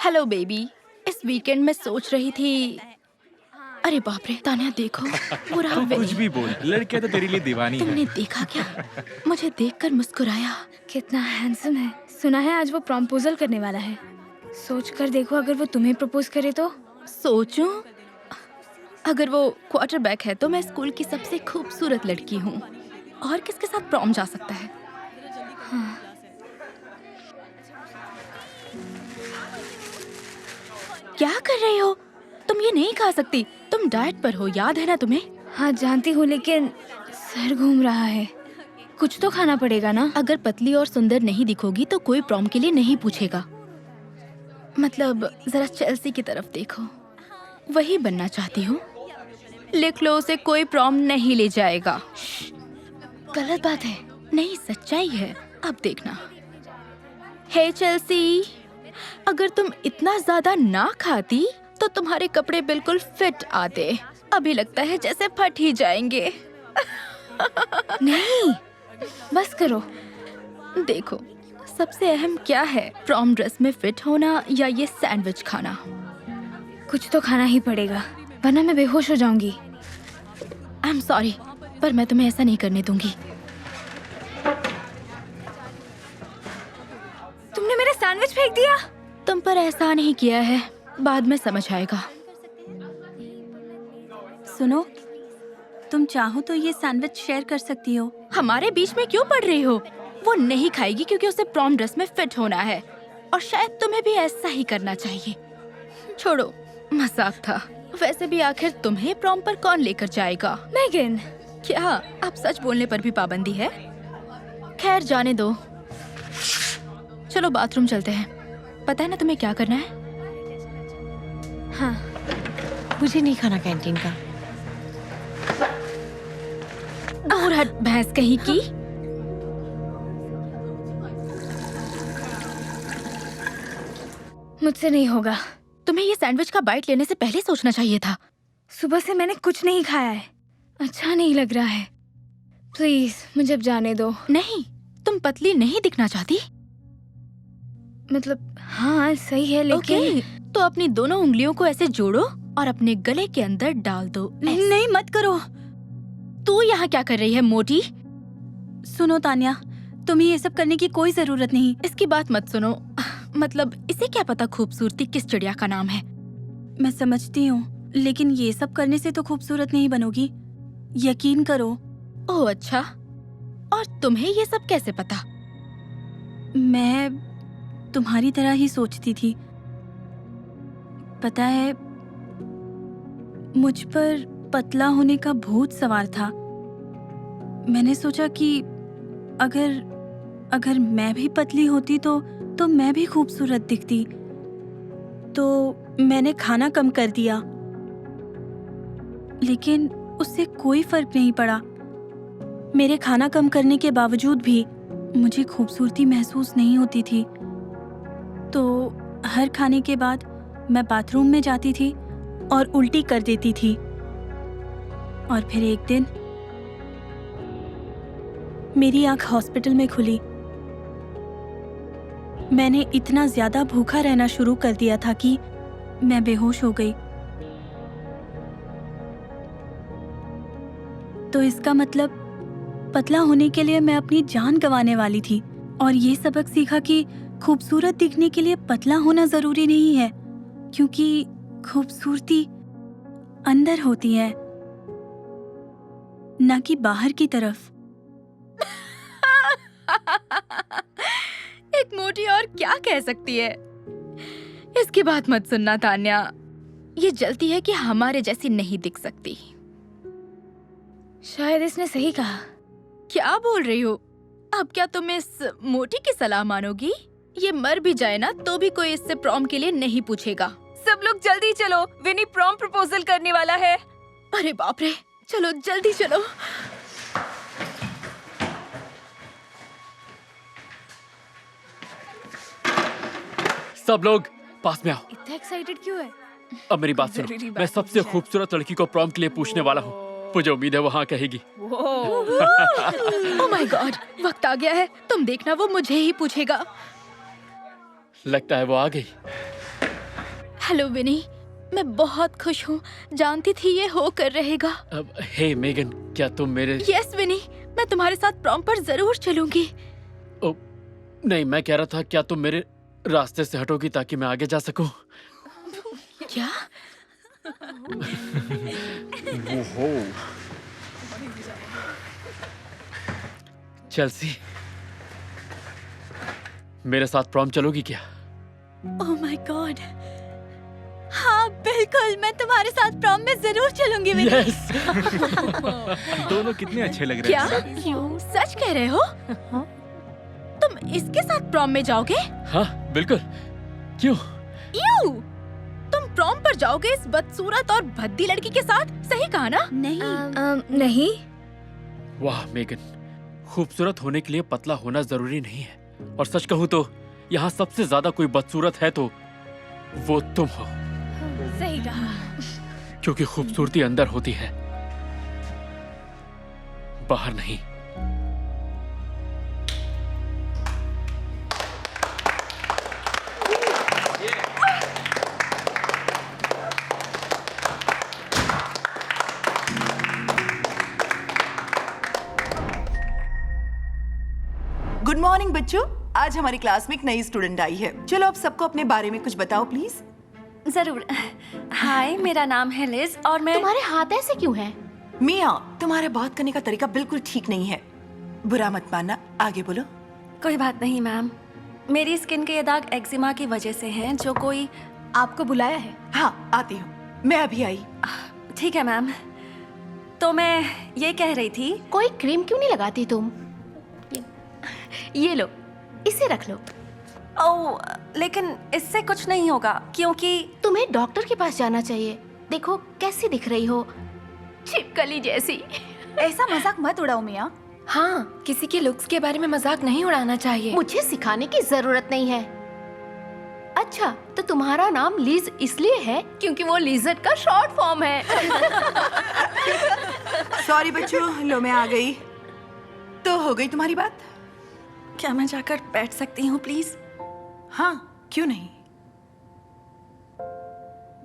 Hello baby. इस weekend में सोच रही थी। अरे बाप रे तान्या देखो पूरा तू कुछ वेनिस। भी बोल, लड़कियां तो तेरे लिए दीवानी है। तुमने देखा क्या? मुझे देखकर मुस्कुराया। कितना हैंडसम है। सुना है आज वो प्रॉम्पोजल करने वाला है। सोच कर देखो अगर वो तुम्हें प्रपोज करे तो। सोचूं? अगर वो क्वार्टरबैक है तो मैं स्कूल की सबसे खूबसूरत लड़की हूँ। और किसके साथ प्रॉम जा सकता है? हाँ। क्या कर रही हो? तुम ये नहीं खा सकती। तुम डाइट पर हो, याद है ना तुम्हें? हाँ जानती हूँ लेकिन सर घूम रहा है। कुछ तो खाना पड़ेगा ना। अगर पतली और सुंदर नहीं दिखोगी तो कोई प्रॉम के लिए नहीं पूछेगा। मतलब जरा चेल्सी की तरफ देखो, वही बनना चाहती हूँ। लिख लो, उसे कोई प्रॉम नहीं ले जाएगा। गलत बात है। नहीं, सच्चाई है। अब देखना। हे चेल्सी, अगर तुम इतना ज्यादा ना खाती तो तुम्हारे कपड़े बिल्कुल फिट आते। अभी लगता है जैसे फट ही जाएंगे। नहीं बस करो। देखो, सबसे अहम क्या है, प्रॉम ड्रेस में फिट होना या ये सैंडविच खाना? कुछ तो खाना ही पड़ेगा वरना मैं बेहोश हो जाऊंगी। आई एम सॉरी, पर मैं तुम्हें ऐसा नहीं करने दूंगी। तुमने मेरा सैंडविच फेंक दिया। तुम पर एहसान नहीं किया है, बाद में समझ आएगा। सुनो, तुम चाहो तो ये सैंडविच शेयर कर सकती हो। हमारे बीच में क्यों पड़ रही हो? वो नहीं खाएगी क्योंकि उसे प्रॉम ड्रेस में फिट होना है, और शायद तुम्हें भी ऐसा ही करना चाहिए। छोड़ो, मजाक था। वैसे भी आखिर तुम्हें प्रॉम पर कौन लेकर जाएगा? मैगन। क्या अब सच बोलने पर भी पाबंदी है? खैर जाने दो। चलो बाथरूम चलते हैं। पता है ना तुम्हें क्या करना है? हाँ मुझे नहीं खाना कैंटीन का। दूर हट भैंस कहीं की। मुझसे नहीं होगा। तुम्हें ये सैंडविच का बाइट लेने से पहले सोचना चाहिए था। सुबह से मैंने कुछ नहीं खाया है। अच्छा नहीं लग रहा है। प्लीज मुझे अब जाने दो। नहीं, तुम पतली नहीं दिखना चाहती? मतलब हाँ सही है लेकिन ओके, तो अपनी दोनों उंगलियों को ऐसे जोड़ो और अपने गले के अंदर डाल दो। नहीं मत करो। तू यहाँ क्या कर रही है मोटी? सुनो तान्या, तुम्हें ये सब करने की कोई जरूरत नहीं। इसकी बात मत सुनो। मतलब इसे क्या पता खूबसूरती किस चिड़िया का नाम है। मैं समझती हूँ, लेकिन ये सब करने से तो खूबसूरत नहीं बनोगी, यकीन करो। ओह अच्छा, और तुम्हें ये सब कैसे पता? मैं तुम्हारी तरह ही सोचती थी। पता है, मुझ पर पतला होने का भूत सवार था। मैंने सोचा कि अगर मैं भी पतली होती तो मैं भी खूबसूरत दिखती। तो मैंने खाना कम कर दिया, लेकिन उससे कोई फर्क नहीं पड़ा। मेरे खाना कम करने के बावजूद भी मुझे खूबसूरती महसूस नहीं होती थी। तो हर खाने के बाद मैं बाथरूम में जाती थी और उल्टी कर देती थी। और फिर एक दिन मेरी आंख हॉस्पिटल में खुली। मैंने इतना ज्यादा भूखा रहना शुरू कर दिया था कि मैं बेहोश हो गई। तो इसका मतलब पतला होने के लिए मैं अपनी जान गंवाने वाली थी। और ये सबक सीखा कि खूबसूरत दिखने के लिए पतला होना जरूरी नहीं है, क्योंकि खूबसूरती अंदर होती है, ना कि बाहर की तरफ। एक मोटी और क्या कह सकती है? इसकी बात मत सुनना तान्या। ये जलती है कि हमारे जैसी नहीं दिख सकती। शायद इसने सही कहा। क्या बोल रही हो? अब क्या तुम इस मोटी की सलाह मानोगी? ये मर भी जाए ना तो भी कोई इससे प्रॉम के लिए नहीं पूछेगा। सब लोग जल्दी चलो, विनी प्रॉम प्रपोजल करने वाला है। अरे बाप रे, चलो जल्दी चलो। सब लोग पास में आओ। इतना एक्साइटेड क्यों है? अब मेरी बात सुनो। मैं सबसे खूबसूरत लड़की को प्रॉम के लिए पूछने वाला हूँ। मुझे उम्मीद है वो हाँ कहेगी। ओह माय गॉड, वक्त आ गया है। तुम देखना, वो मुझे ही पूछेगा। लगता है वो आ गई। हेलो विनी, मैं बहुत खुश हूँ। जानती थी ये होकर रहेगा। हे मेगन, क्या तुम मेरे... यस विनी, मैं तुम्हारे साथ प्रॉम पर जरूर चलूंगी। नहीं, मैं कह रहा था क्या तुम मेरे रास्ते से हटोगी ताकि मैं आगे जा सकूं? क्या? ओहो। चेल्सी, मेरे साथ प्रॉम चलोगी क्या? ओह माय गॉड, हाँ बिल्कुल, मैं तुम्हारे साथ प्रॉम में जरूर चलूंगी विनी। यस। दोनों कितने अच्छे लग रहे क्या? हैं। क्यों? सच कह रहे हो? तुम इसके साथ प्रॉम में जाओगे? हाँ बिल्कुल। क्यों? यू, तुम प्रॉम पर जाओगे इस बदसूरत और भद्दी लड़की के साथ? सही कहा ना? नहीं, नहीं। वाह मेगन, खूबसूरत होने के लिए पतला होना जरूरी नहीं है। और सच कहूँ तो यहाँ सबसे ज्यादा कोई बदसूरत है तो वो तुम हो। सही कहा। क्योंकि खूबसूरती अंदर होती है, बाहर नहीं। गुड मॉर्निंग बच्चों, आज हमारी क्लास में एक नई स्टूडेंट आई है। चलो आप सबको अपने बारे में कुछ बताओ प्लीज। जरूर। हाय, मेरा नाम है लिज और मैं... तुम्हारे हाथ ऐसे क्यों हैं? मिया, तुम्हारा बात करने का तरीका बिल्कुल ठीक नहीं है। बुरा मत मानना, आगे बोलो। कोई बात नहीं मैम, मेरी स्किन के ये दाग एक्जिमा की वजह से हैं। जो कोई... आपको बुलाया है? हाँ आती हूँ, मैं अभी आई। ठीक है मैम, तो मैं ये कह रही थी... कोई क्रीम क्यों नहीं लगाती तुम? ये लो, इसे रख लो। ओह, लेकिन इससे कुछ नहीं होगा क्योंकि... तुम्हें डॉक्टर के पास जाना चाहिए। देखो कैसी दिख रही हो, छिपकली जैसी। ऐसा मजाक मत उड़ाओ मिया। हाँ, किसी के लुक्स के बारे में मजाक नहीं उड़ाना चाहिए। मुझे सिखाने की जरूरत नहीं है। अच्छा, तो तुम्हारा नाम लीज इसलिए है क्योंकि वो लिजर्ड का शॉर्ट फॉर्म है। सॉरी बच्चों, लो मैं आ गई। तो हो गई तुम्हारी बात? क्या मैं जाकर बैठ सकती हूँ प्लीज? हाँ, क्यों नहीं।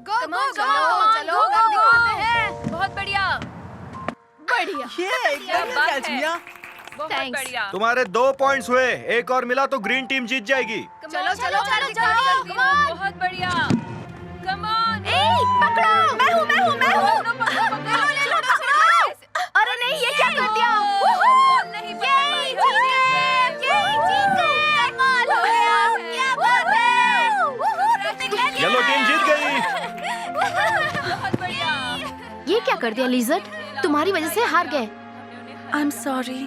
चलो दिखाते हैं। बहुत बढ़िया, बढ़िया। बहुत Thanks. बढ़िया। तुम्हारे 2 पॉइंट्स हुए, एक और मिला तो ग्रीन टीम जीत जाएगी। चलो चलो चलो, बहुत बढ़िया। कम ऑन, पकड़ो। मैं हूँ। अरे नहीं, ये क्या कर दिया? नहीं, येलो टीम जीत गई। बहुत बढ़िया। ये क्या कर दिया लिजर्ड? तुम्हारी वजह से हार गए। I am sorry.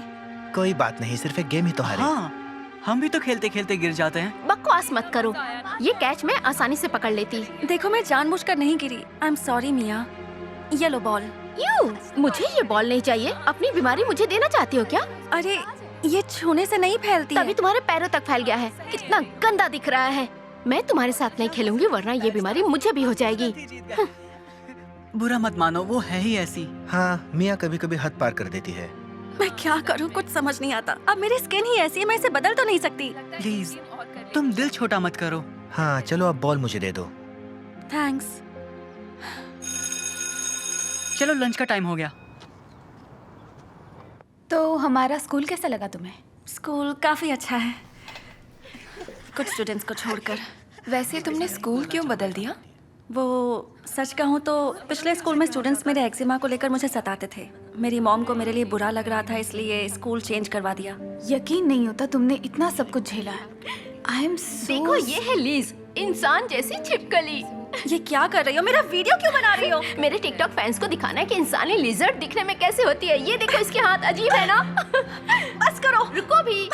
कोई बात नहीं, सिर्फ एक गेम ही तो हारे। हाँ, हम भी तो खेलते खेलते गिर जाते हैं। बकवास मत करो, ये कैच मैं आसानी से पकड़ लेती। देखो, मैं जानबूझकर नहीं गिरी। आई एम सॉरी मिया। ये लो बॉल। यू, मुझे ये बॉल नहीं चाहिए। अपनी बीमारी मुझे देना चाहती हो क्या? अरे, ये छूने से नहीं फैलती तभी है। तुम्हारे पैरों तक फैल गया है। कितना गंदा दिख रहा है। मैं तुम्हारे साथ नहीं खेलूंगी वरना ये बीमारी मुझे भी हो जाएगी। बुरा मत मानो, वो है ही ऐसी। हाँ, मिया कभी कभी हद पार कर देती है। मैं क्या करूं, कुछ समझ नहीं आता। अब मेरी स्किन ही ऐसी है, मैं इसे बदल तो नहीं सकती। प्लीज, तुम दिल छोटा मत करो। हाँ चलो, अब बॉल मुझे दे दो। थैंक्स। चलो, लंच का टाइम हो गया। तो हमारा स्कूल कैसा लगा तुम्हें? स्कूल काफी अच्छा है, कुछ स्टूडेंट्स को छोड़कर। वैसे तुमने स्कूल क्यों बदल दिया? वो सच कहूँ तो पिछले स्कूल में स्टूडेंट्स मेरे एक्जिमा को लेकर मुझे सताते थे। मेरी मॉम को मेरे लिए बुरा लग रहा था, इसलिए स्कूल चेंज करवा दिया। यकीन नहीं होता तुमने इतना सब कुछ झेला है। आई एम सो... देखो, ये है लीज, इंसान जैसी छिपकली। ये क्या कर रही हो? मेरा वीडियो क्यों बना रही हो? मेरे टिकटॉक फैंस को दिखाना है कि इंसानी लिजर्ड दिखने में कैसे होती है। ये देखो, इसके हाथ अजीब है ना? बस करो। रुको भी।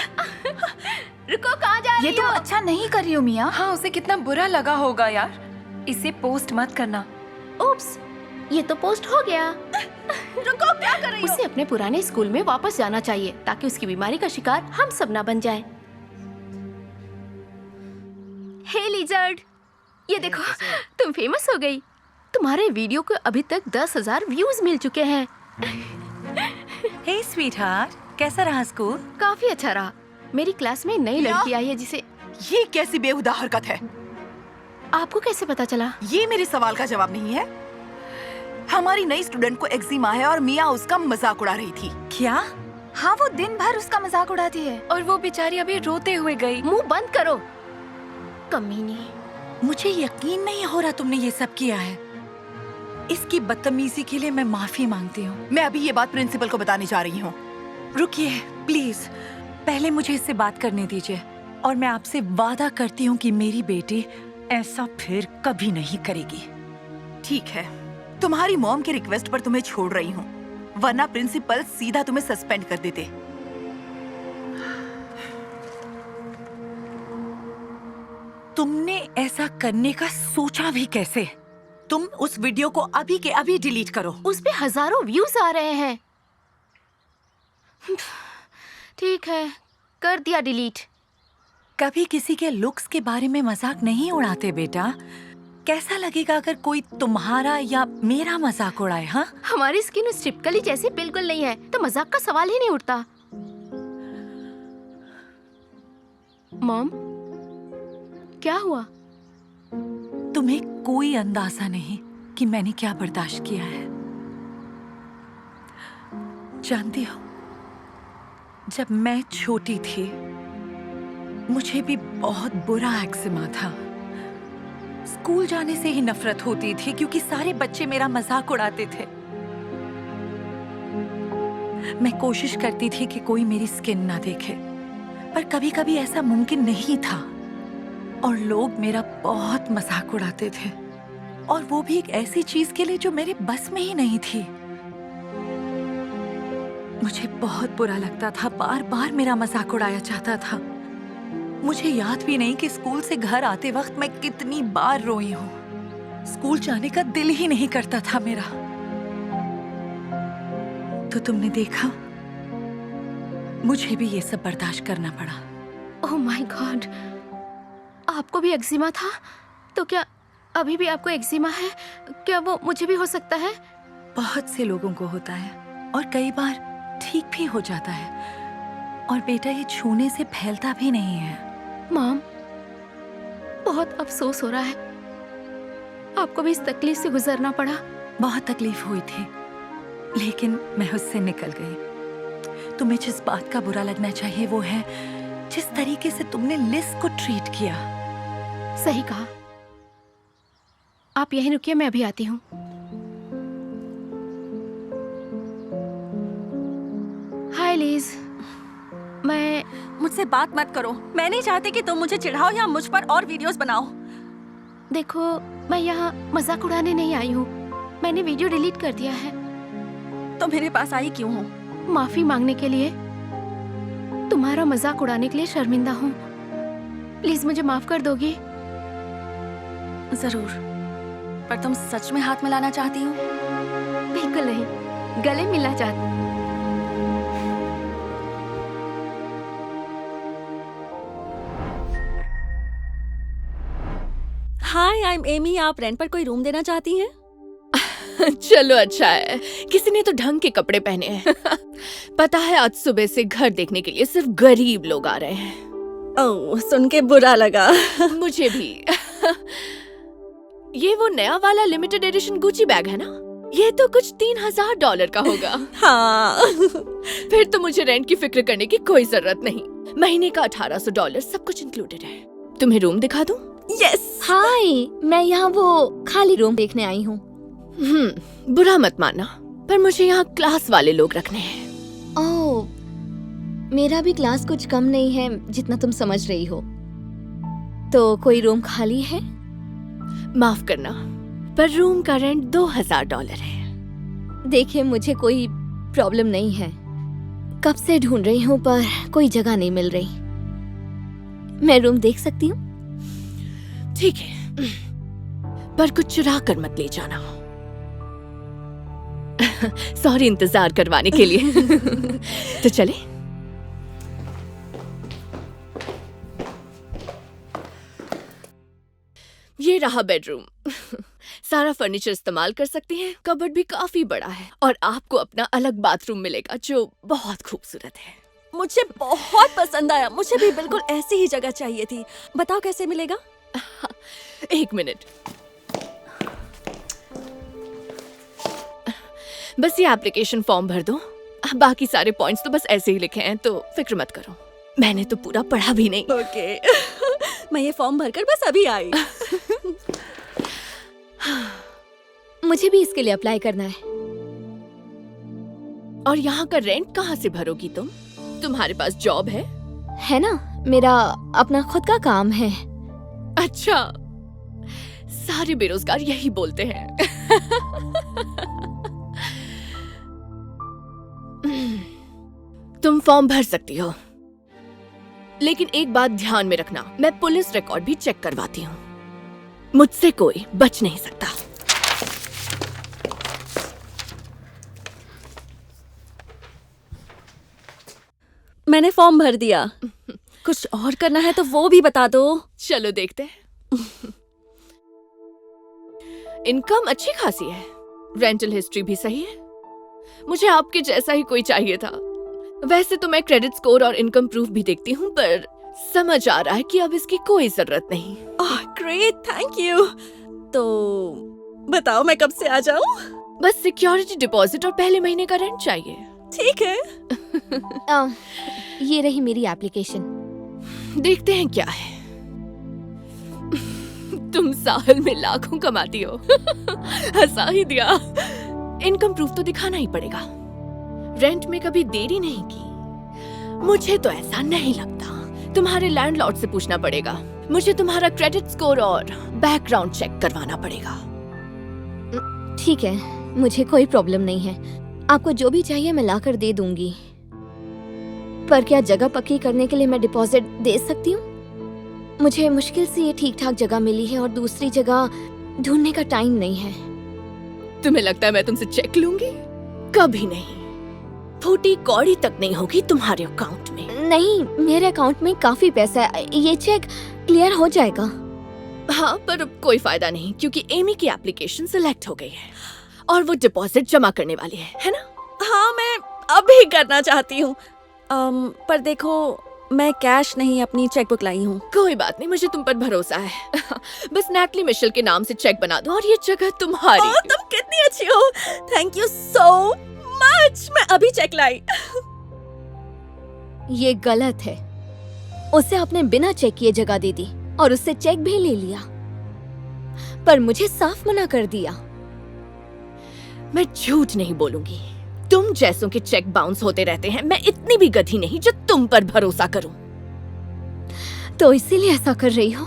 रुको, कहाँ जा रही ये तुम हो? अच्छा नहीं कर रही हो मिया। हाँ, उसे कितना बुरा लगा होगा यार। इसे पोस्ट मत करना। उप्स, ये तो पोस्ट हो गया। रुको, क्या कर रही हो? उसे अपने पुराने स्कूल में वापस जाना चाहिए ताकि उसकी बीमारी का शिकार हम सब ना बन जाए। हे लिजर्ड, ये देखो, तुम फेमस हो गई। तुम्हारे वीडियो को अभी तक 10,000 व्यूज मिल चुके हैं। हे स्वीटहार्ट, कैसा रहा स्कूल? काफी अच्छा रहा। मेरी क्लास में नई लड़की आई है जिसे... ये कैसी बेहुदा हरकत है? आपको कैसे पता चला? ये मेरे सवाल का जवाब नहीं है। हमारी नई स्टूडेंट को एक्जिमा है और मिया उसका मजाक उड़ा रही थी। क्या? हाँ, वो दिन भर उसका मजाक उड़ाती है और वो बेचारी अभी रोते हुए गई। मुंह बंद करो, कमीनी। मुझे यकीन नहीं हो रहा तुमने ये सब किया है। इसकी बदतमीजी के लिए मैं माफी मांगती हूँ। मैं अभी ये बात प्रिंसिपल को बताने जा रही हूँ। रुकिए प्लीज, पहले मुझे इससे बात करने दीजिए और मैं आपसे वादा करती हूँ कि मेरी बेटी ऐसा फिर कभी नहीं करेगी। ठीक है, तुम्हारी मॉम के रिक्वेस्ट पर तुम्हें छोड़ रही हूँ, वरना प्रिंसिपल सीधा तुम्हें सस्पेंड कर देते। तुमने ऐसा करने का सोचा भी कैसे? तुम उस वीडियो को अभी के अभी डिलीट करो। उस पे हजारों व्यूज आ रहे हैं। ठीक है, कर दिया डिलीट। कभी किसी के लुक्स के बारे में मजाक नहीं उड़ाते बेटा। कैसा लगेगा अगर कोई तुम्हारा या मेरा मजाक उड़ाए? हाँ, हमारी स्किन उस चिपकली जैसी बिल्कुल नहीं है, तो मजाक का सवाल ही नहीं उठता। मॉम, क्या हुआ? तुम्हें कोई अंदाजा नहीं कि मैंने क्या बर्दाश्त किया है। जानती हो, जब मैं छोटी थी मुझे भी बहुत बुरा एक्जिमा था। स्कूल जाने से ही नफरत होती थी क्योंकि सारे बच्चे मेरा मजाक उड़ाते थे। मैं कोशिश करती थी कि कोई मेरी स्किन ना देखे, पर कभी-कभी ऐसा मुमकिन नहीं था और लोग मेरा बहुत मजाक उड़ाते थे, और वो भी एक ऐसी चीज के लिए जो मेरे बस में ही नहीं थी। मुझे बहुत बुरा लगता था, बार बार मेरा मजाक उड़ाया जाता था। मुझे याद भी नहीं कि स्कूल से घर आते वक्त मैं कितनी बार रोई हूँ। स्कूल जाने का दिल ही नहीं करता था मेरा। तो तुमने देखा, मुझे भी ये सब बर्दाश्त करना पड़ा। ओह माय गॉड, आपको भी एक्जिमा था? तो क्या अभी भी आपको एक्जिमा है? क्या वो मुझे भी हो सकता है? बहुत से लोगों को होता है और कई बार ठीक भी हो जाता है। और बेटा, ये छूने से फैलता भी नहीं है। मॉम, बहुत अफसोस हो रहा है, आपको भी इस तकलीफ से गुजरना पड़ा। बहुत तकलीफ हुई थी, लेकिन मैं उससे निकल गई। तुम्हें जिस बात का बुरा लगना चाहिए वो है जिस तरीके से तुमने लिस को ट्रीट किया। सही कहा। आप यहीं रुकिए, मैं अभी आती हूँ। हाय लिज, मैं मुझसे बात मत करो। मैं नहीं चाहती कि तुम मुझे चिढ़ाओ या मुझ पर और वीडियोस बनाओ। देखो, मैं यहाँ मजाक उड़ाने नहीं आई हूँ, मैंने वीडियो डिलीट कर दिया है। तो मेरे पास आई क्यों हो? माफी मांगने के लिए। तुम्हारा मजाक उड़ाने के लिए शर्मिंदा हूँ। प्लीज मुझे माफ कर दोगी? जरूर, पर तुम सच में हाथ मिलाना चाहती हो? बिल्कुल नहीं, गले मिलना चाहती। हाय, आई एम एमी। आप रेंट पर कोई रूम देना चाहती हैं? चलो अच्छा है, किसी ने तो ढंग के कपड़े पहने हैं। पता है, आज सुबह से घर देखने के लिए सिर्फ गरीब लोग आ रहे हैं। ओह, सुन के बुरा लगा। मुझे भी। ये वो नया वाला लिमिटेड एडिशन गुची बैग है ना? ये तो कुछ $3000 का होगा। हाँ। फिर तो मुझे रेंट की फिक्र करने की कोई जरूरत नहीं। महीने का $1800 सब कुछ इंक्लूडेड है। तुम्हें रूम दिखा दूं? यस। हाय, मैं यहाँ वो खाली रूम देखने आई हूँ। बुरा मत मानना, पर मुझे यहाँ क्लास वाले लोग रखने हैं। ओह, मेरा भी क्लास कुछ कम नहीं है जितना तुम समझ रही हो। तो कोई रूम खाली है? माफ करना, पर रूम का रेंट $2000 है। देखिए, मुझे कोई प्रॉब्लम नहीं है। कब से ढूंढ रही हूँ पर कोई जगह नहीं मिल रही। मैं रूम देख सकती हूँ? ठीक है, पर कुछ चुरा कर मत ले जाना। सॉरी इंतजार करवाने के लिए। तो चले। ये रहा बेडरूम। सारा फर्नीचर इस्तेमाल कर सकती हैं। कबर्ड भी काफी बड़ा है और आपको अपना अलग बाथरूम मिलेगा जो बहुत खूबसूरत है। मुझे बहुत पसंद आया। मुझे भी बिल्कुल ऐसी ही जगह चाहिए थी। बताओ कैसे मिलेगा? एक मिनट, बस ये एप्लीकेशन फॉर्म भर दो। बाकी सारे पॉइंट्स तो बस ऐसे ही लिखे हैं, तो फिक्र मत करो। मैंने तो पूरा पढ़ा भी नहीं। ओके मैं ये फॉर्म भरकर बस अभी आई। मुझे भी इसके लिए अप्लाई करना है। और यहाँ का रेंट कहाँ से भरोगी तुम? तुम्हारे पास जॉब है? है ना, मेरा अपना खुद का काम है। अच्छा, सारे बेरोजगार यही बोलते हैं। तुम फॉर्म भर सकती हो, लेकिन एक बात ध्यान में रखना, मैं पुलिस रिकॉर्ड भी चेक करवाती हूँ। मुझसे कोई बच नहीं सकता। मैंने फॉर्म भर दिया। कुछ और करना है तो वो भी बता दो। चलो देखते हैं। इनकम अच्छी खासी है, रेंटल हिस्ट्री भी सही है। मुझे आपके जैसा ही कोई चाहिए था। वैसे तो मैं क्रेडिट स्कोर और इनकम प्रूफ भी देखती हूँ, पर समझ आ रहा है कि अब इसकी कोई जरूरत नहीं। Great, thank you. तो बताओ मैं कब से आ जाऊँ? बस सिक्योरिटी डिपॉजिट और पहले महीने का रेंट चाहिए। ठीक है। ये रही मेरी एप्लीकेशन। देखते हैं क्या है। तुम साल में लाखों कमाती हो। हंसा ही दिया। इनकम प्रूफ तो दिखाना ही पड़ेगा। रेंट में कभी देरी नहीं की। मुझे तो ऐसा नहीं लगता। तुम्हारे लैंडलॉर्ड से पूछना पड़ेगा। मुझे तुम्हारा क्रेडिट स्कोर और बैकग्राउंड चेक करवाना पड़ेगा। ठीक है, मुझे कोई प्रॉब्लम नहीं है। आपको जो भी चाहिए मैं लाकर दे दूंगी। पर क्या जगह पक्की करने के लिए मैं डिपॉजिट दे सकती हूँ? मुझे मुश्किल से ये ठीक ठाक जगह मिली है और दूसरी जगह ढूंढने का टाइम नहीं है। तुम्हें लगता है मैं तुमसे चेक लूंगी? कभी नहीं। फूटी कौड़ी तक नहीं होगी तुम्हारे अकाउंट में। नहीं, मेरे अकाउंट में काफी पैसा है। ये चेक क्लियर हो जाएगा। हाँ, पर अब कोई फायदा नहीं, क्योंकि एमी की एप्लीकेशन सिलेक्ट हो गई है और वो डिपॉजिट जमा करने वाली है ना? हाँ, मैं अभी करना चाहती हूँ। पर देखो, मैं कैश नहीं अपनी चेकबुक लाई हूँ। कोई बात नहीं, मुझे तुम पर भरोसा है। बस नैटली मिशेल के नाम से चेक बना दो और ये जगह तुम्हारी। तुम कितनी अच्छी हो। Thank you so much. मैं अभी चेक लाई। ये गलत है। उसे आपने बिना चेक किए जगह दे दी और उससे चेक भी ले लिया, पर मुझे साफ मना कर दिया। मैं झूठ नहीं बोलूंगी। तुम जैसों के चेक बाउंस होते रहते हैं। मैं इतनी भी गधी नहीं जो तुम पर भरोसा करूं। तो इसीलिए ऐसा कर रही हो।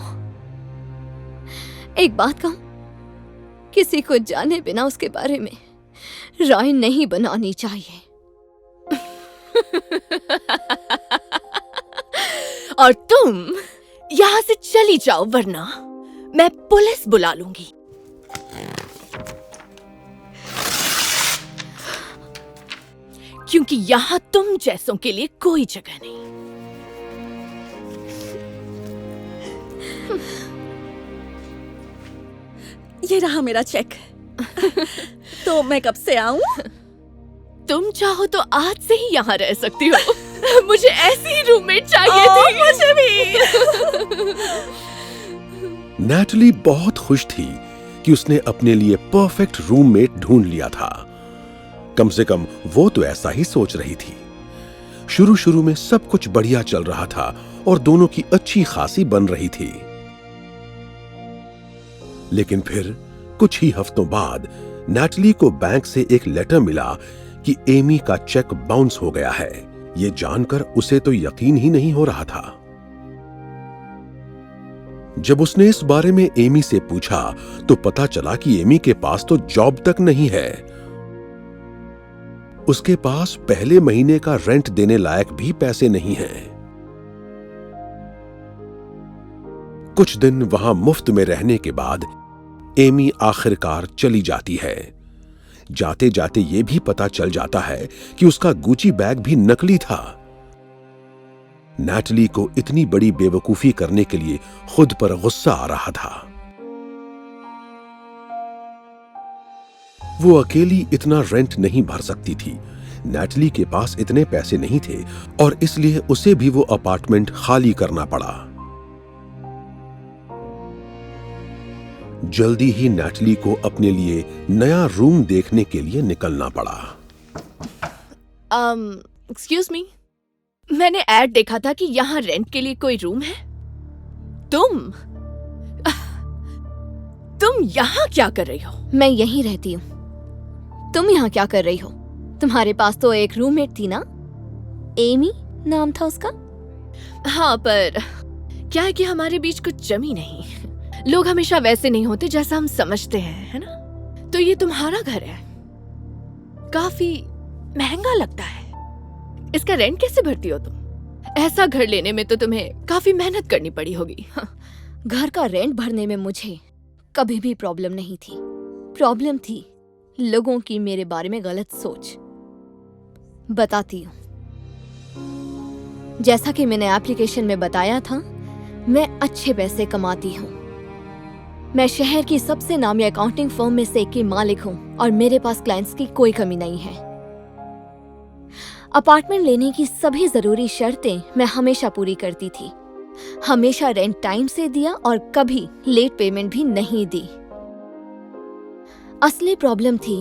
एक बात कहूं, किसी को जाने बिना उसके बारे में राय नहीं बनानी चाहिए। और तुम यहाँ से चली जाओ, वरना मैं पुलिस बुला लूंगी। क्योंकि यहाँ तुम जैसों के लिए कोई जगह नहीं। ये रहा मेरा चेक। तो मैं कब से आऊं? तुम चाहो तो आज से ही यहाँ रह सकती हो। मुझे ऐसी रूममेट चाहिए थी। मुझे भी। नैटली बहुत खुश थी कि उसने अपने लिए परफेक्ट रूममेट ढूंढ लिया था। कम से कम वो तो ऐसा ही सोच रही थी। शुरू शुरू में सब कुछ बढ़िया चल रहा था और दोनों की अच्छी खासी बन रही थी। लेकिन फिर कुछ ही हफ्तों बाद नैटली को बैंक से एक लेटर मिला कि एमी का चेक बाउंस हो गया है। ये जानकर उसे तो यकीन ही नहीं हो रहा था। जब उसने इस बारे में एमी से पूछा तो पता चला कि एमी के पास तो जॉब तक नहीं है। उसके पास पहले महीने का रेंट देने लायक भी पैसे नहीं हैं। कुछ दिन वहां मुफ्त में रहने के बाद एमी आखिरकार चली जाती है। जाते जाते यह भी पता चल जाता है कि उसका गुची बैग भी नकली था। नैटली को इतनी बड़ी बेवकूफी करने के लिए खुद पर गुस्सा आ रहा था। वो अकेली इतना रेंट नहीं भर सकती थी। नैटली के पास इतने पैसे नहीं थे और इसलिए उसे भी वो अपार्टमेंट खाली करना पड़ा। जल्दी ही नैटली को अपने लिए नया रूम देखने के लिए निकलना पड़ा। एक्सक्यूज मी, मैंने ऐड देखा था कि यहाँ रेंट के लिए कोई रूम है। तुम यहाँ क्या कर रही हो? मैं यहीं रहती हूँ। तुम यहाँ क्या कर रही हो? तुम्हारे पास तो एक रूममेट थी ना, एमी नाम था उसका। हाँ, पर क्या है कि हमारे बीच कुछ जमी नहीं। लोग हमेशा वैसे नहीं होते जैसा हम समझते हैं, है ना? तो ये तुम्हारा घर है, काफी महंगा लगता है। इसका रेंट कैसे भरती हो तुम? ऐसा घर लेने में तो तुम्हें काफी मेहनत करनी पड़ी होगी। घर का रेंट भरने में मुझे कभी भी प्रॉब्लम नहीं थी। प्रॉब्लम थी लोगों की मेरे बारे में गलत सोच। बताती हूँ। जैसा कि मैंने एप्लीकेशन में बताया था, मैं अच्छे पैसे कमाती हूँ। मैं शहर की सबसे नामी अकाउंटिंग फर्म में से एक की मालिक हूँ और मेरे पास क्लाइंट्स की कोई कमी नहीं है। अपार्टमेंट लेने की सभी जरूरी शर्तें मैं हमेशा पूरी करती थी। हमेशा रेंट टाइम से दिया और कभी लेट पेमेंट भी नहीं दी। असली प्रॉब्लम थी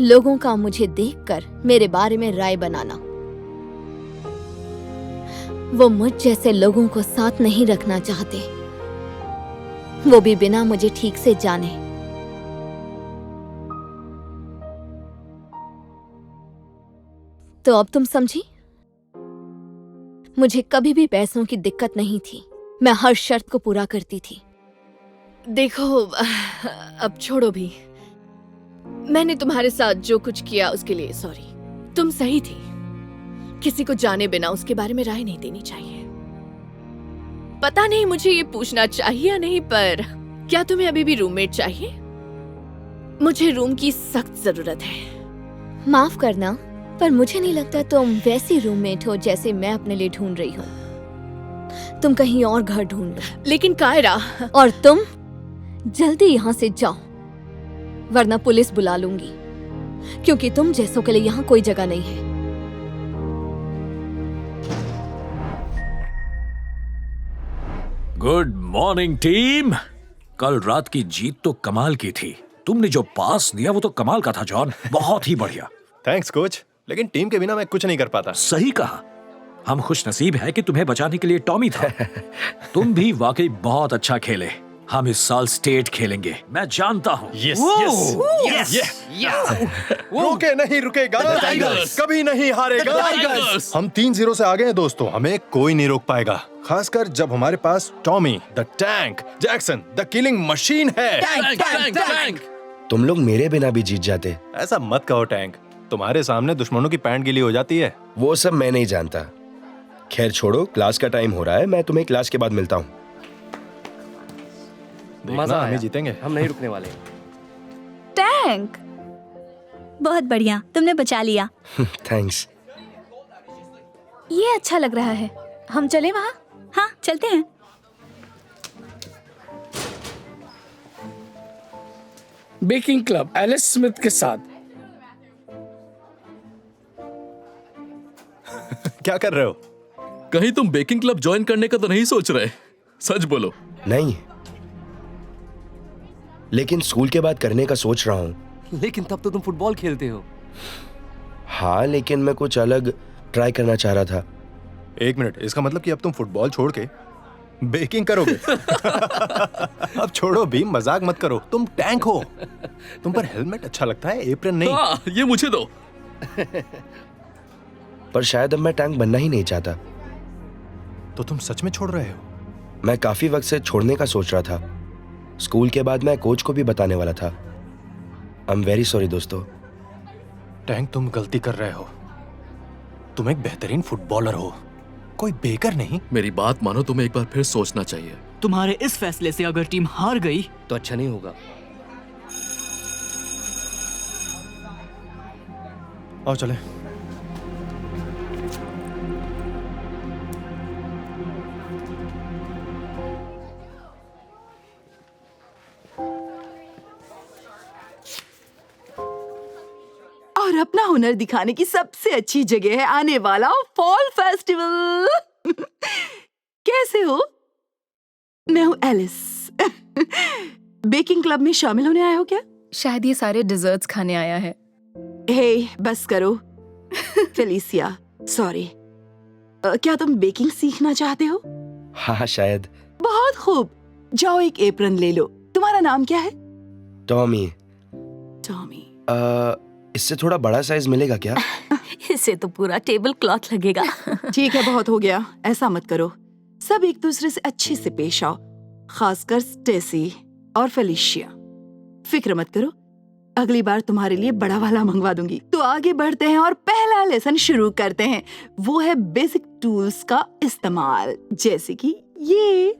लोगों का मुझे देखकर मेरे बारे में राय बनाना। वो मुझ जैसे लोगों को साथ नहीं रखना चाहते, वो भी बिना मुझे ठीक से जाने। तो अब तुम समझी? मुझे कभी भी पैसों की दिक्कत नहीं थी। मैं हर शर्त को पूरा करती थी। देखो, अब छोड़ो भी। मैंने तुम्हारे साथ जो कुछ किया उसके लिए सॉरी। तुम सही थी। किसी को जाने बिना उसके बारे में राय नहीं देनी चाहिए। पता नहीं मुझे ये पूछना चाहिए या नहीं, पर क्या तुम्हें अभी भी रूममेट चाहिए? मुझे रूम की सख्त जरूरत है। माफ करना, पर मुझे नहीं लगता तुम वैसी रूममेट हो जैसे मैं अपने लिए ढूंढ रही हूँ। तुम कहीं और घर ढूंढ लो। लेकिन कायरा, और तुम जल्दी यहाँ से जाओ, वरना पुलिस बुला लूंगी, क्योंकि तुम जैसों के लिए यहाँ कोई जगह नहीं है। Good morning team. कल रात की जीत तो कमाल की थी। तुमने जो पास दिया वो तो कमाल का था जॉन, बहुत ही बढ़िया। थैंक्स कोच, लेकिन टीम के बिना मैं कुछ नहीं कर पाता। सही कहा। हम खुश नसीब है कि तुम्हें बचाने के लिए टॉमी था। तुम भी वाकई बहुत अच्छा खेले। हम इस साल स्टेट खेलेंगे, मैं जानता हूँ। Yes yes yes. रोके नहीं रुकेगा, कभी नहीं हारेगा। हम 3-0 से आगे हैं दोस्तों, हमें कोई नहीं रोक पाएगा। खासकर जब हमारे पास Tommy the tank Jackson the killing machine है। टैंक। तुम लोग मेरे बिना भी जीत जाते। ऐसा मत कहो टैंक, तुम्हारे सामने दुश्मनों की पैंट गीली हो जाती है। वो सब मैं नहीं जानता। खैर छोड़ो, क्लास का टाइम हो रहा है, मैं तुम्हें क्लास के बाद मिलता हूँ। मजा आया, जीतेंगे, हम नहीं रुकने वाले। टैंक, बहुत बढ़िया, तुमने बचा लिया। थैंक्स। ये अच्छा लग रहा है, हम चले वहाँ? हाँ चलते हैं। बेकिंग क्लब एलिस स्मिथ के साथ। क्या कर रहे हो? कहीं तुम बेकिंग क्लब ज्वाइन करने का तो नहीं सोच रहे? सच बोलो। नहीं, लेकिन स्कूल के बाद करने का सोच रहा हूँ। लेकिन तब तो तुम फुटबॉल खेलते हो। हाँ, लेकिन मैं कुछ अलग ट्राई करना चाह रहा था। एक मिनट, इसका मतलब कि अब तुम फुटबॉल छोड़ के बेकिंग करोगे? अब छोड़ो भी, मजाक मत करो, तुम टैंक हो। तुम पर हेलमेट अच्छा लगता है, एप्रन नहीं। हाँ, ये मुझे दो। पर शायद अब मैं टैंक बनना ही नहीं चाहता। तो तुम सच में छोड़ रहे हो? मैं काफी वक्त से छोड़ने का सोच रहा था। स्कूल के बाद मैं कोच को भी बताने वाला था। आई एम वेरी सॉरी दोस्तों। टैंक, तुम गलती कर रहे हो। तुम एक बेहतरीन फुटबॉलर हो, कोई बेकर नहीं। मेरी बात मानो, तुम्हें एक बार फिर सोचना चाहिए। तुम्हारे इस फैसले से अगर टीम हार गई तो अच्छा नहीं होगा। आओ चले। और अपना हुनर दिखाने की सबसे अच्छी जगह है आने वाला फॉल फेस्टिवल। कैसे हो? मैं हूँ एलिस। बेकिंग क्लब में शामिल होने आए हो क्या? शायद ये सारे डिजर्ट्स खाने आया है। हे, बस करो। Felicia, sorry. क्या तुम बेकिंग सीखना चाहते हो? हाँ शायद। बहुत खूब, जाओ एक एप्रन ले लो। तुम्हारा नाम क्या है? टॉमी। टॉमी। इससे थोड़ा बड़ा साइज मिलेगा क्या? इससे तो पूरा टेबल क्लॉथ लगेगा। ठीक है, बहुत हो गया, ऐसा मत करो। सब एक दूसरे से अच्छे से पेश आओ, खासकर स्टेसी और फेलिशिया। फिक्र मत करो, अगली बार तुम्हारे लिए बड़ा वाला मंगवा दूंगी। तो आगे बढ़ते हैं और पहला लेसन शुरू करते हैं। वो है बेसिक टूल्स का इस्तेमाल, जैसे कि ये।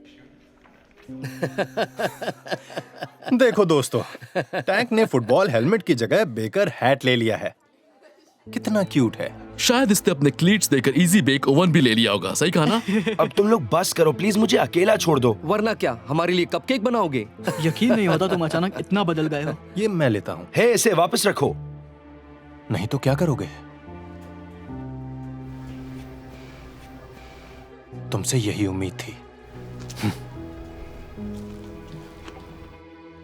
देखो दोस्तों, टैंक ने फुटबॉल हेलमेट की जगह बेकर हैट ले लिया है। कितना क्यूट है। शायद इसने अपने क्लीट्स देकर इजी बेक ओवन भी ले लिया होगा। सही कहा ना? अब तुम लोग बस करो प्लीज, मुझे अकेला छोड़ दो। वरना क्या हमारे लिए कपकेक बनाओगे? यकीन नहीं होता तुम अचानक इतना बदल गए हो। ये मैं लेता हूँ। हे, इसे वापस रखो। नहीं तो क्या करोगे? तुमसे यही उम्मीद थी।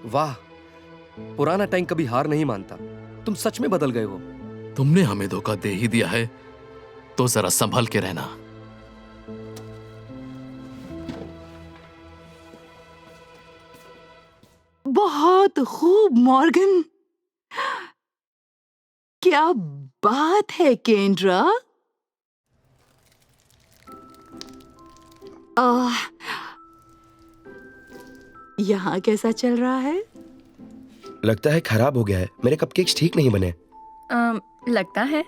वाह, पुराना टैंक कभी हार नहीं मानता। तुम सच में बदल गए हो। तुमने हमें धोखा दे ही दिया है, तो जरा संभल के रहना। बहुत खूब मॉर्गन, क्या बात है केंद्रा। यहाँ कैसा चल रहा है? लगता है खराब हो गया है, मेरे कपकेक्स ठीक नहीं बने। लगता है।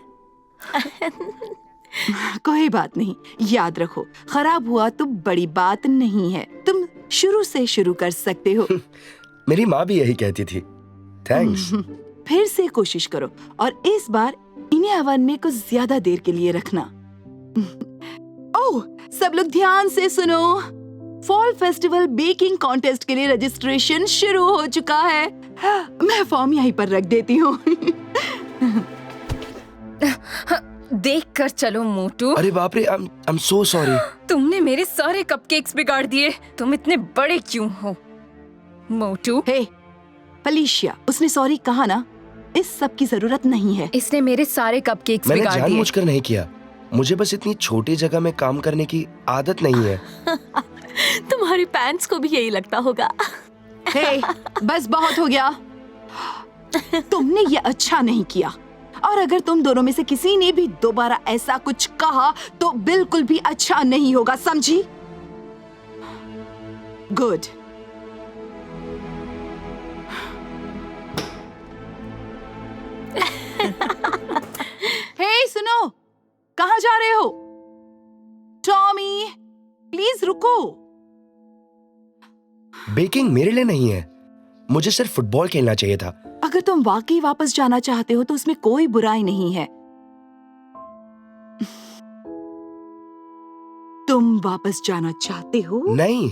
कोई बात नहीं, याद रखो, खराब हुआ तो बड़ी बात नहीं है। तुम शुरू से शुरू कर सकते हो। मेरी माँ भी यही कहती थी। थैंक्स। फिर से कोशिश करो और इस बार इन्हें ओवन में कुछ ज्यादा देर के लिए रखना। ओह, सब लोग ध्यान से सुनो। फॉल फेस्टिवल बेकिंग कॉन्टेस्ट के लिए रजिस्ट्रेशन शुरू हो चुका है। मैं फॉर्म यहीं पर रख देती हूँ। देख कर चलो मोटू। अरे बाप रे, I'm so sorry। तुमने मेरे सारे कपकेक्स बिगाड़ दिए। तुम इतने बड़े क्यों हो मोटू? हे फेलिशिया, उसने सॉरी कहा ना, इस सब की जरूरत नहीं है। इसने मेरे सारे कपकेक्स बिगाड़ दिए। मैंने जानबूझकर नहीं किया, मुझे बस इतनी छोटी जगह में काम करने की आदत नहीं है। तुम्हारे पैंट्स को भी यही लगता होगा। हे, बस बहुत हो गया। तुमने ये अच्छा नहीं किया, और अगर तुम दोनों में से किसी ने भी दोबारा ऐसा कुछ कहा तो बिल्कुल भी अच्छा नहीं होगा, समझी? गुड। हे सुनो, कहाँ जा रहे हो? टॉमी, प्लीज रुको। बेकिंग मेरे लिए नहीं है, मुझे सिर्फ फुटबॉल खेलना चाहिए था। अगर तुम वाकई वापस जाना चाहते हो तो उसमें कोई बुराई नहीं है। तुम वापस जाना चाहते हो? नहीं,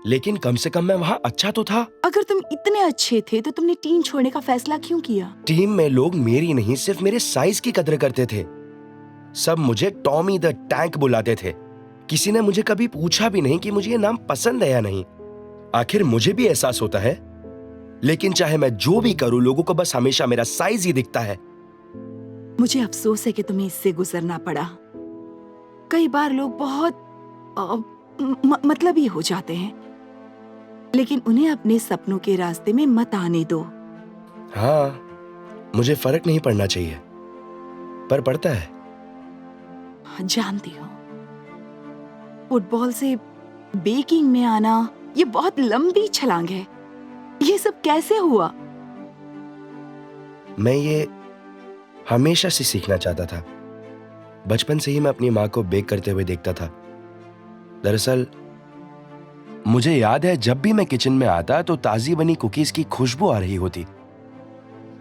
लेकिन कम से कम मैं वहाँ अच्छा तो था। अगर तुम इतने अच्छे थे तो तुमने टीम छोड़ने का फैसला क्यों किया? टीम में लोग मेरी नहीं, सिर्फ मेरे साइज की कदर करते थे। सब मुझे टॉमी द टैंक बुलाते थे। किसी ने मुझे कभी पूछा भी नहीं कि मुझे ये नाम पसंद है या नहीं। आखिर मुझे भी एहसास होता है, लेकिन चाहे मैं जो भी करूं, लोगों को बस हमेशा मेरा साइज ही दिखता है। मुझे अफसोस है कि तुम्हें इससे गुजरना पड़ा। कई बार लोग बहुत मतलबी हो जाते हैं, लेकिन उन्हें अपने सपनों के रास्ते में मत आने दो। हाँ, मुझे फर्क नहीं पड़ना चाहिए, पर पड़ता है। जानती हो, फुटबॉल से बेकिंग में आना ये बहुत लंबी छलांग है। ये सब कैसे हुआ? मैं ये हमेशा से सीखना चाहता था। बचपन से ही मैं अपनी माँ को बेक करते हुए देखता था। दरअसल मुझे याद है, जब भी मैं किचन में आता तो ताजी बनी कुकीज की खुशबू आ रही होती।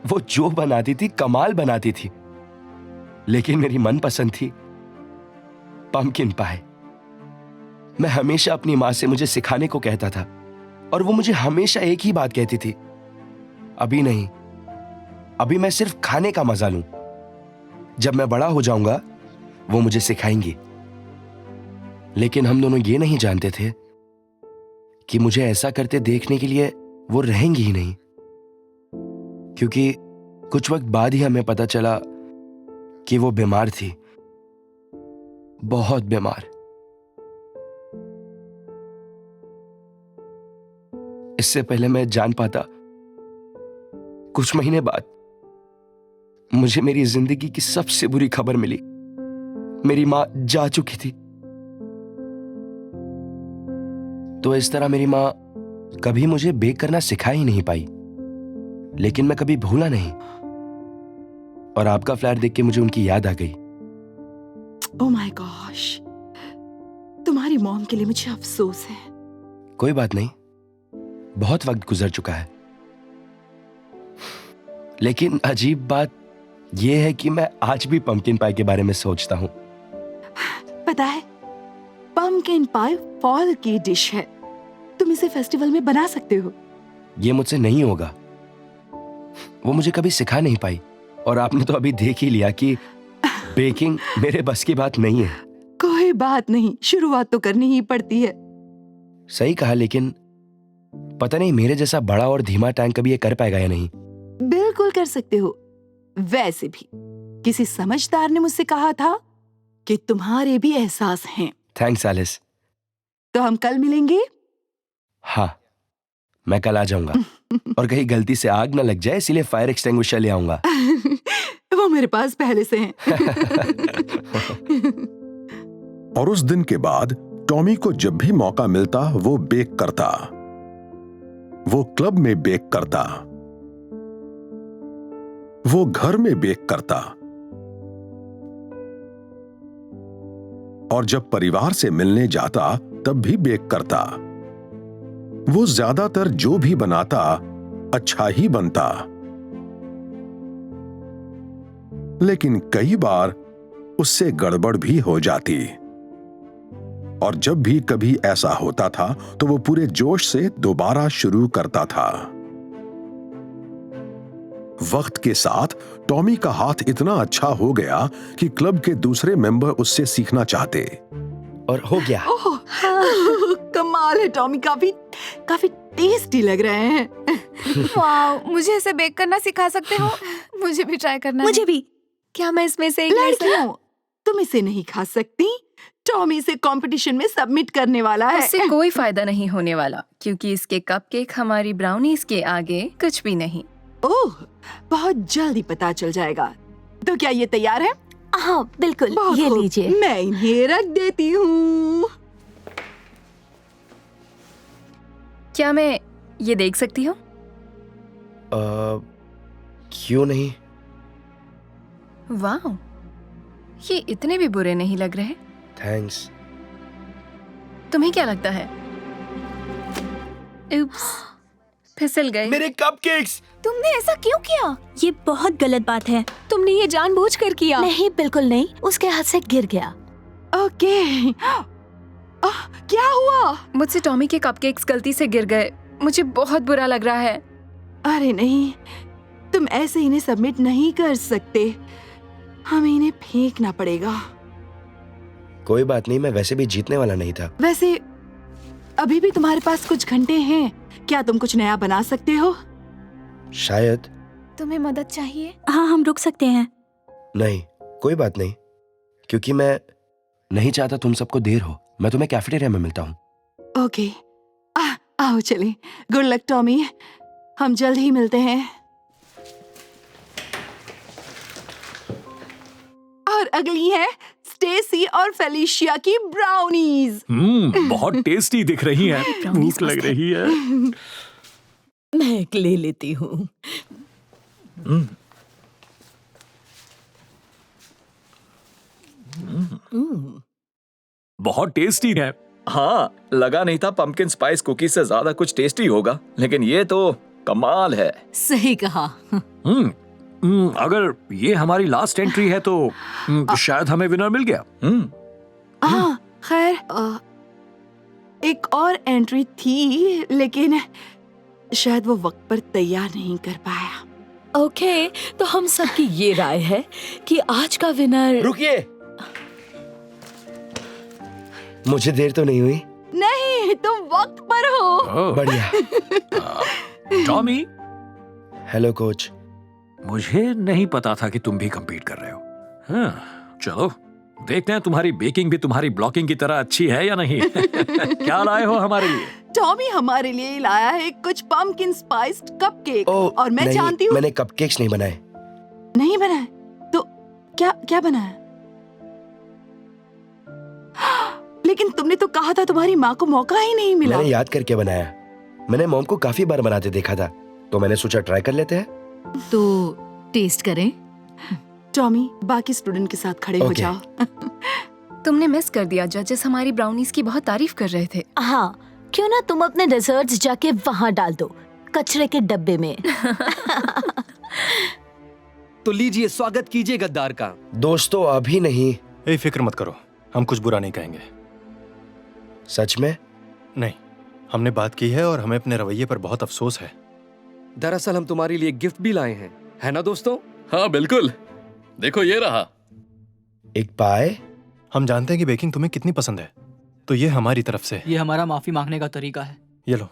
वो जो बनाती थी कमाल बनाती थी, लेकिन मेरी मनपसंद थी पम्पकिन पाई। मैं हमेशा अपनी माँ से मुझे सिखाने को कहता था, और वो मुझे हमेशा एक ही बात कहती थी, अभी नहीं, अभी मैं सिर्फ खाने का मजा लूं। जब मैं बड़ा हो जाऊंगा वो मुझे सिखाएंगी। लेकिन हम दोनों ये नहीं जानते थे कि मुझे ऐसा करते देखने के लिए वो रहेंगी ही नहीं, क्योंकि कुछ वक्त बाद ही हमें पता चला कि वो बीमार थी, बहुत बीमार। इससे पहले मैं जान पाता, कुछ महीने बाद मुझे मेरी जिंदगी की सबसे बुरी खबर मिली। मेरी माँ जा चुकी थी। तो इस तरह मेरी माँ कभी मुझे बेक करना सिखा ही नहीं पाई, लेकिन मैं कभी भूला नहीं। और आपका फ्लैट देख के मुझे उनकी याद आ गई। ओह माय गॉश, तुम्हारी मॉम के लिए मुझे अफसोस है। कोई बात नहीं, बहुत वक्त गुजर चुका है। लेकिन अजीब बात यह है कि मैं आज भी पंपकिन पाई के बारे में सोचता हूँ। पता है, पंपकिन पाई फॉल की डिश है। तुम इसे फेस्टिवल में बना सकते हो। ये मुझसे नहीं होगा। वो मुझे कभी सिखा नहीं पाई, और आपने तो अभी देख ही लिया कि बेकिंग मेरे बस की बात नहीं है। कोई बात नहीं, शुरुआत तो करनी ही पड़ती है। सही कहा, लेकिन पता नहीं मेरे जैसा बड़ा और धीमा टैंक कभी ये कर पाएगा या नहीं। बिल्कुल कर सकते हो। वैसे भी किसी समझदार ने मुझसे कहा था कि तुम्हारे भी एहसास हैं। Thanks Alice. तो हम कल मिलेंगे? हाँ, मैं कल आ जाऊंगा। और कहीं गलती से आग न लग जाए, इसीलिए फायर एक्सटिंग्विशर ले आऊंगा। वो मेरे पास पहले से हैं। और उस दिन के बाद टॉमी को जब भी मौका मिलता वो बेक करता। वो क्लब में बेक करता, वो घर में बेक करता, और जब परिवार से मिलने जाता तब भी बेक करता। वो ज्यादातर जो भी बनाता अच्छा ही बनता, लेकिन कई बार उससे गड़बड़ भी हो जाती। और जब भी कभी ऐसा होता था तो वो पूरे जोश से दोबारा शुरू करता था। वक्त के साथ टॉमी का हाथ इतना अच्छा हो गया कि क्लब के दूसरे मेंबर उससे सीखना चाहते। और हो गया। ओह, कमाल है टॉमी, काफी टेस्टी लग रहे हैं। वाओ, मुझे इसे बेक करना सिखा सकते हो? मुझे भी ट्राई करना है। मुझे भी। क्या मैं इसमें से एक लड़कियों, तुम इसे नहीं खा सकती। टॉमी इसे कंपटीशन में सबमिट करने वाला है। उससे कोई फायदा नहीं होने वाला, क्योंकि इसके कपकेक हमारी ब्राउनीज के आगे कुछ भी नहीं। ओह, बहुत जल्दी पता चल जाएगा। तो क्या ये तैयार है? हाँ बिल्कुल, ये लीजिए। मैं इन्हें रख देती हूँ। क्या मैं ये देख सकती हूँ? क्यों नहीं? वाह, ये इतने भी बुरे नहीं लग रहे। थैंक्स। तुम्हें क्या लगता है? उप्स, फिसल गए मेरे कपकेक्स। तुमने ऐसा क्यों किया? ये बहुत गलत बात है। तुमने ये जानबूझकर किया। नहीं, बिल्कुल नहीं, उसके हाथ से गिर गया। ओके। क्या हुआ? मुझसे टॉमी के कपकेक्स गलती से गिर गए। मुझे बहुत बुरा लग रहा है। अरे नहीं, तुम ऐसे इन्हें सबमिट नहीं कर सकते। हमें इन्हें फेंकना पड़ेगा। कोई बात नहीं, मैं वैसे भी जीतने वाला नहीं था। वैसे अभी भी तुम्हारे पास कुछ घंटे हैं। क्या तुम कुछ नया बना सकते हो? शायद। तुम्हें मदद चाहिए? हाँ, हम रुक सकते हैं। नहीं, कोई बात नहीं, क्योंकि मैं नहीं चाहता तुम सबको देर हो। मैं तुम्हें कैफेटेरिया में मिलता हूँ। ओके, आओ चलें। गुड लक टॉमी, हम जल्द ही मिलते हैं। और अगली है स्टेसी और फेलिशिया की ब्राउनीज। बहुत टेस्टी दिख रही हैं। भूख लग रही है। मैं एक ले लेती हूँ। बहुत टेस्टी है। हाँ, लगा नहीं था पंपकिन स्पाइस कुकीज से ज्यादा कुछ टेस्टी होगा, लेकिन ये तो कमाल है। सही कहा। अगर ये हमारी लास्ट एंट्री है तो शायद हमें विनर मिल गया। हाँ, खैर एक और एंट्री थी, लेकिन शायद वो वक्त पर तैयार नहीं कर पाया। ओके, तो हम सबकी ये राय है कि आज का विनर। रुकिए, मुझे देर तो नहीं हुई? नहीं, तुम वक्त पर हो। बढ़िया। टॉमी। Hello coach. मुझे नहीं पता था कि तुम भी compete कर रहे हो। हाँ, चलो देखते हैं तुम्हारी बेकिंग भी तुम्हारी ब्लॉकिंग की तरह अच्छी है या नहीं। क्या लाए हो हमारे लिए? टॉमी हमारे लिए लाया है कुछ पम्पकिन स्पाइस्ड कपकेक। और मैं नहीं, जानती हूँ मैंने कपकेक्स नहीं बनाए। नहीं बनाए तो क्या क्या बनाया? लेकिन तुमने तो कहा था तुम्हारी माँ को मौका ही नहीं मिला। मैंने याद करके बनाया। मैंने मॉम को काफी बार बनाते देखा था, तो मैंने सोचा ट्राई कर लेते हैं। तो टेस्ट करें। टॉमी बाकी स्टूडेंट के साथ खड़े हो जाओ। तुमने मिस कर दिया, जजेस हमारी ब्राउनीज की बहुत तारीफ कर रहे थे। हाँ, क्यों ना तुम अपने डेजर्ट्स जाके वहाँ डाल दो, कचरे के डब्बे में। तो लीजिए, स्वागत कीजिए गद्दार का। दोस्तों अभी नहीं। फिक्र मत करो, हम कुछ बुरा नहीं कहेंगे। सच में? नहीं, हमने बात की है और हमें अपने रवैये पर बहुत अफसोस है। दरअसल हम तुम्हारे लिए गिफ्ट भी लाए हैं, है ना दोस्तों? हाँ बिल्कुल, देखो ये रहा। एक पाए। हम जानते हैं कि बेकिंग तुम्हें कितनी पसंद है, तो ये हमारी तरफ से। ये हमारा माफी मांगने का तरीका है। ये लो,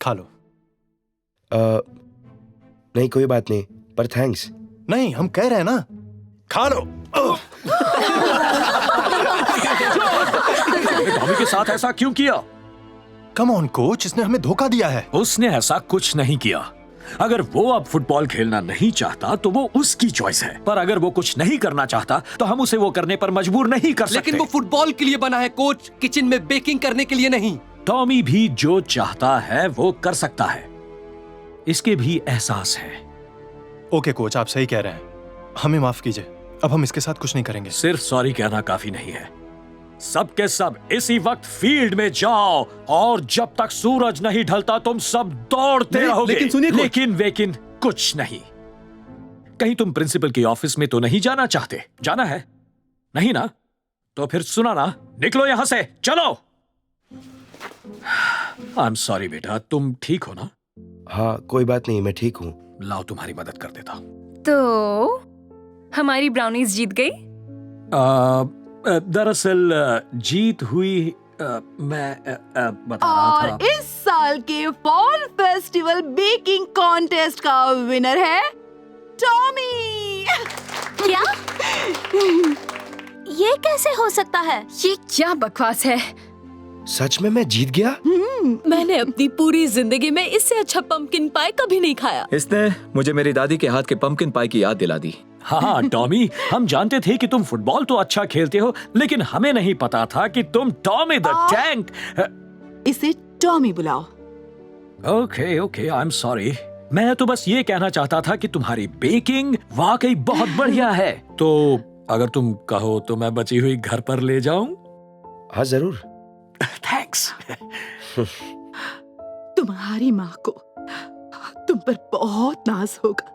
खा लो। नहीं कोई बात नहीं, पर थैंक्स। नहीं, हम कह रहे हैं ना, खा लो। टॉमी के साथ ऐसा क्यों किया? कम ऑन कोच, इसने हमें धोखा दिया है। उसने ऐसा कुछ नहीं किया। अगर वो अब फुटबॉल खेलना नहीं चाहता तो वो उसकी चॉइस है, पर अगर वो कुछ नहीं करना चाहता तो हम उसे वो करने पर मजबूर नहीं कर सकते। लेकिन वो फुटबॉल के लिए बना है कोच, किचन में बेकिंग करने के लिए नहीं। टॉमी भी जो चाहता है वो कर सकता है, इसके भी एहसास है। ओके कोच, आप सही कह रहे हैं, हमें माफ कीजिए, अब हम इसके साथ कुछ नहीं करेंगे। सिर्फ सॉरी कहना काफी नहीं है। सब के सब इसी वक्त फील्ड में जाओ और जब तक सूरज नहीं ढलता तुम सब दौड़ते रहोगे। लेकिन सुनिए कोच। लेकिन कुछ नहीं। कहीं तुम प्रिंसिपल के ऑफिस में तो नहीं जाना चाहते? जाना है नहीं ना? तो फिर सुना ना, निकलो यहां से, चलो। आई एम सॉरी बेटा, तुम ठीक हो ना? हाँ कोई बात नहीं, मैं ठीक हूँ। लाओ तुम्हारी मदद कर देता हूँ। तो हमारी ब्राउनीज जीत गई। दरअसल जीत हुई मैं बता रहा था। और इस साल के फॉल फेस्टिवल बेकिंग कॉन्टेस्ट का विनर है टॉमी। क्या? ये कैसे हो सकता है? ये क्या बकवास है? सच में मैं जीत गया? मैंने अपनी पूरी जिंदगी में इससे अच्छा पंपकिन पाई कभी नहीं खाया। इसने मुझे मेरी दादी के हाथ के पंपकिन पाई की याद दिला दी। हाँ टॉमी, हम जानते थे कि तुम फुटबॉल तो अच्छा खेलते हो, लेकिन हमें नहीं पता था कि तुम टॉमी द टैंक। इसे टॉमी बुलाओ। Okay okay, I am sorry. मैं तो बस ये कहना चाहता था कि तुम्हारी बेकिंग वाकई बहुत बढ़िया है। तो अगर तुम कहो तो मैं बची हुई घर पर ले जाऊं? हाँ जरूर। थैंक्स। तुम्हारी माँ को तुम पर बहुत नाज होगा।